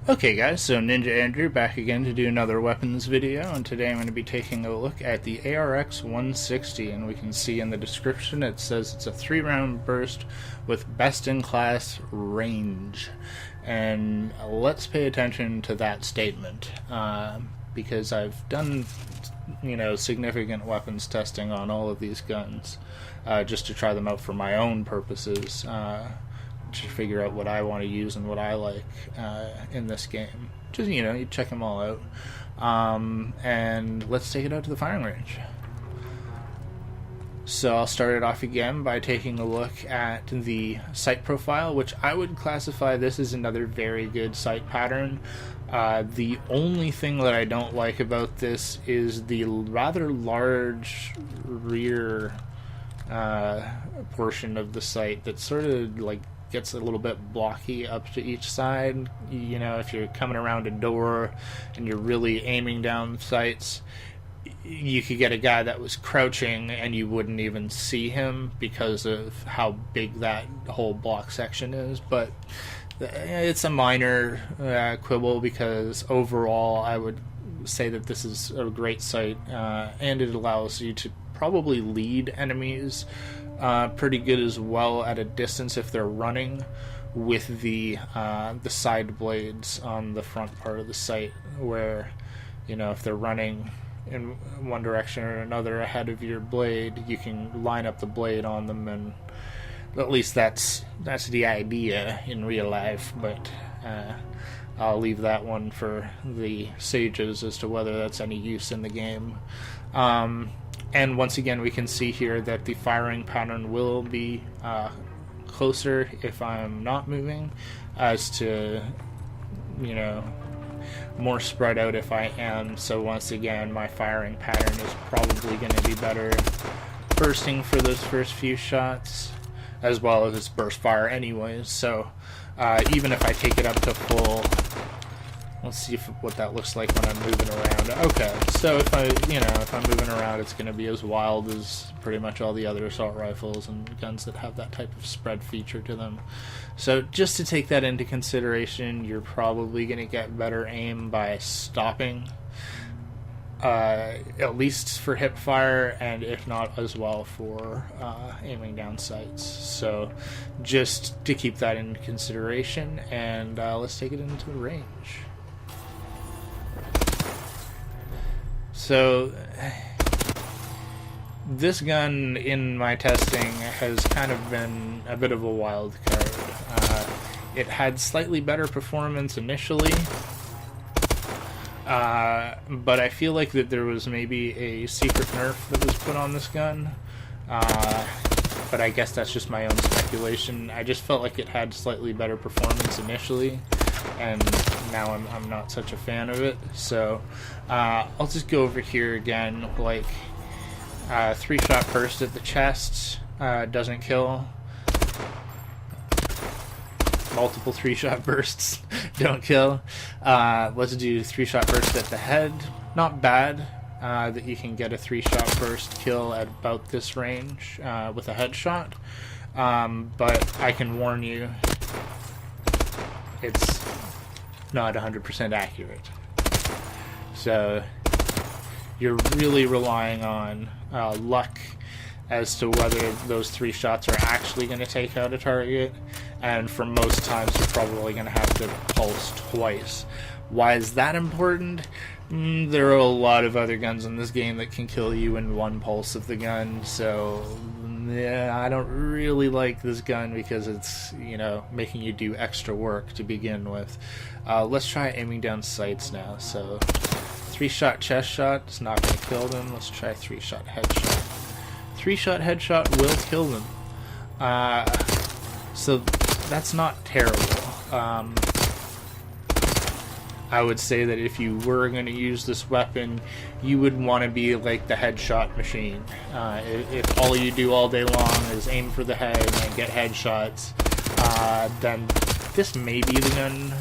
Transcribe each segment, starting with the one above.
Okay guys, so Ninja Andrew back again to do another weapons video, and today I'm going to be taking a look at the ARX-160, and we can see in the description it says it's a 3-round burst with best-in-class range. And let's pay attention to that statement, because I've done, significant weapons testing on all of these guns, just to try them out for my own purposes, to figure out what I want to use and what I like in this game. Just, you check them all out. And let's take it out to the firing range. So I'll start it off again by taking a look at the sight profile, which I would classify this as another very good sight pattern. The only thing that I don't like about this is the rather large rear portion of the sight that sort of gets a little bit blocky up to each side. If you're coming around a door and you're really aiming down sights, you could get a guy that was crouching and you wouldn't even see him because of how big that whole block section is. But it's a minor quibble, because overall I would say that this is a great sight, and it allows you to probably lead enemies pretty good as well at a distance if they're running, with the side blades on the front part of the sight, where if they're running in one direction or another ahead of your blade, you can line up the blade on them, and at least that's the idea in real life. But I'll leave that one for the sages as to whether that's any use in the game. And once again, we can see here that the firing pattern will be closer if I'm not moving, as to, more spread out if I am. So once again, my firing pattern is probably going to be better bursting for those first few shots, as well as its burst fire anyways. So even if I take it up to full, let's see what that looks like when I'm moving around. Okay, so if I'm moving around, it's going to be as wild as pretty much all the other assault rifles and guns that have that type of spread feature to them. So just to take that into consideration, you're probably going to get better aim by stopping, at least for hip fire, and if not as well for aiming down sights. So just to keep that in consideration, and let's take it into the range. So this gun in my testing has kind of been a bit of a wild card. It had slightly better performance initially, but I feel like that there was maybe a secret nerf that was put on this gun, but I guess that's just my own speculation. I just felt like it had slightly better performance initially, and now I'm not such a fan of it. So I'll just go over here again. 3-shot burst at the chest doesn't kill. Multiple 3-shot bursts don't kill. Let's do 3-shot burst at the head. Not bad that you can get a 3-shot burst kill at about this range with a headshot, but I can warn you, it's not 100% accurate. So you're really relying on luck as to whether those 3 shots are actually going to take out a target, and for most times you're probably going to have to pulse twice. Why is that important? There are a lot of other guns in this game that can kill you in one pulse of the gun, so yeah, I don't really like this gun because it's, making you do extra work to begin with. Let's try aiming down sights now. So 3-shot chest shot is not going to kill them. Let's try 3-shot headshot. 3-shot headshot will kill them. So that's not terrible. I would say that if you were going to use this weapon, you would want to be like the headshot machine. If all you do all day long is aim for the head and get headshots, then this may be the gun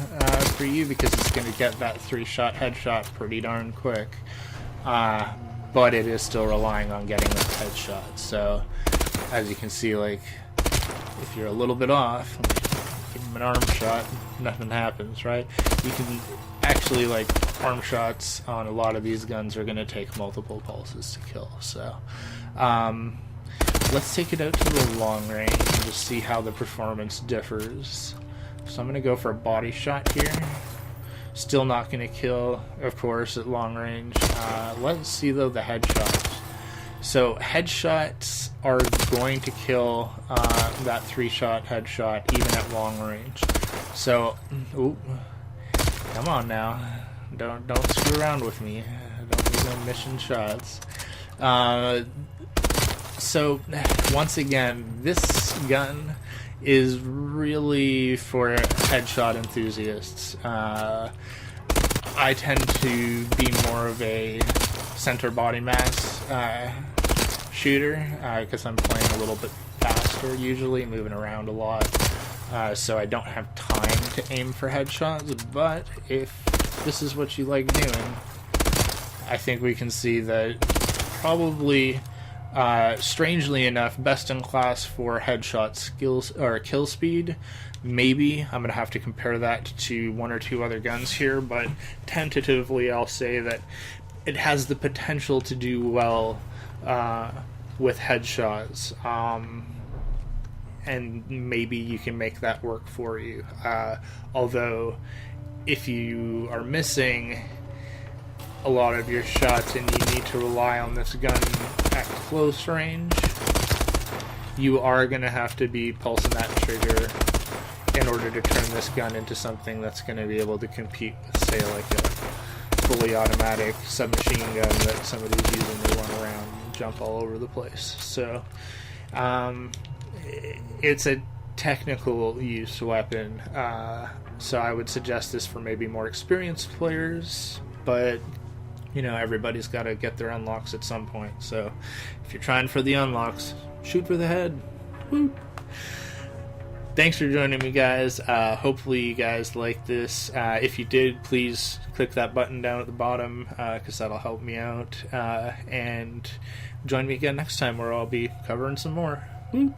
for you, because it's going to get that 3-shot headshot pretty darn quick. But it is still relying on getting that headshot. So as you can see, if you're a little bit off, give him an arm shot, nothing happens, right? You can actually, like, arm shots on a lot of these guns are going to take multiple pulses to kill. So let's take it out to the long range and just see how the performance differs. So I'm going to go for a body shot here. Still not going to kill, of course, at long range. Let's see, though, the headshots. So headshots are going to kill that 3-shot headshot even at long range. So, ooh, come on now, don't screw around with me. I don't need no mission shots. So once again, this gun is really for headshot enthusiasts. I tend to be more of a center body mass shooter because I'm playing a little bit faster usually, moving around a lot, so I don't have time to aim for headshots. But if this is what you like doing, I think we can see that probably strangely enough, best in class for headshot skills or kill speed. Maybe I'm gonna have to compare that to one or two other guns here, but tentatively I'll say that it has the potential to do well with headshots, and maybe you can make that work for you. Although if you are missing a lot of your shots and you need to rely on this gun at close range, you are going to have to be pulsing that trigger in order to turn this gun into something that's going to be able to compete with, say, like a fully automatic submachine gun that somebody's using to run around and jump all over the place. So it's a technical use weapon, so I would suggest this for maybe more experienced players, but you know, everybody's got to get their unlocks at some point. So if you're trying for the unlocks, shoot for the head. Woo. Thanks for joining me, guys. Hopefully you guys like this. If you did, please click that button down at the bottom, because that'll help me out. And join me again next time where I'll be covering some more. Woo.